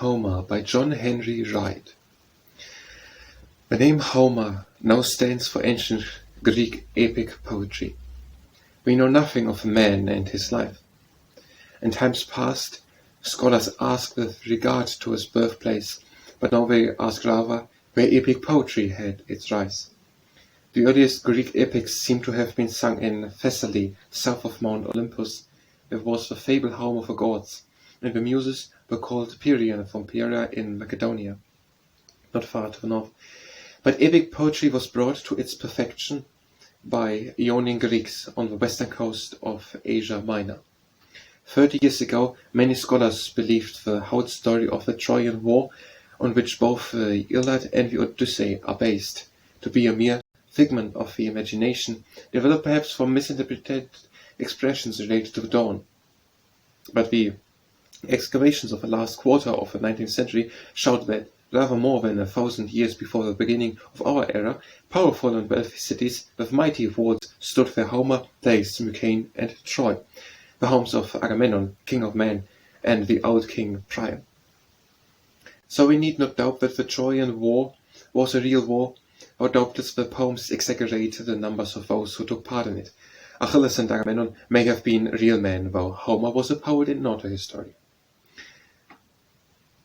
Homer by John Henry Wright. The name Homer now stands for ancient Greek epic poetry. We know nothing of man and his life. In times past, scholars asked with regard to his birthplace, but now they ask rather where epic poetry had its rise. The earliest Greek epics seem to have been sung in Thessaly, south of Mount Olympus. It was the fabled home of the gods, and the muses were called Pierian from Pieria in Macedonia, not far to the north. But epic poetry was brought to its perfection by Ionian Greeks on the western coast of Asia Minor. 30 years ago, many scholars believed the whole story of the Trojan War, on which both the Iliad and the Odyssey are based, to be a mere figment of the imagination, developed perhaps from misinterpreted expressions related to the dawn. But the excavations of the last quarter of the 19th century showed that, rather more than 1,000 years before the beginning of our era, powerful and wealthy cities with mighty walls stood where Homer placed Mycenae and Troy, the homes of Agamemnon, king of men, and the old king Priam. So we need not doubt that the Trojan War was a real war, or doubtless the poems exaggerate the numbers of those who took part in it. Achilles and Agamemnon may have been real men, though Homer was a poet and not a historian.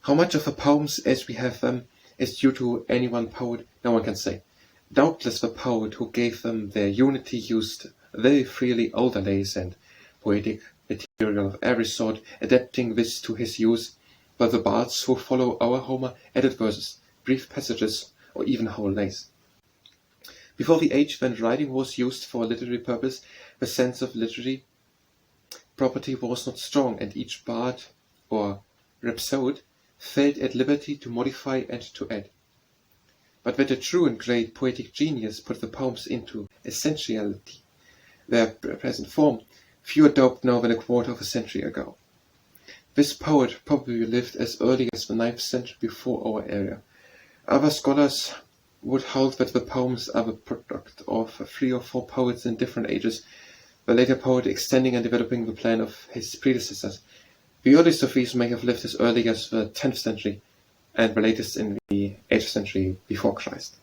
How much of the poems as we have them is due to any one poet, no one can say. Doubtless the poet who gave them their unity used very freely overlays and poetic material of every sort, adapting this to his use, but the bards who follow our Homer added verses, brief passages, or even whole lays. Before the age when writing was used for a literary purpose, the sense of literary property was not strong, and each bard or rhapsode felt at liberty to modify and to add. But that a true and great poetic genius put the poems into essentiality, their present form, fewer doubt now than a quarter of a century ago. This poet probably lived as early as the 9th century before our era. Other scholars would hold that the poems are the product of 3 or 4 poets in different ages, the later poet extending and developing the plan of his predecessors. The earliest of these may have lived as early as the 10th century, and the latest in the 8th century before Christ.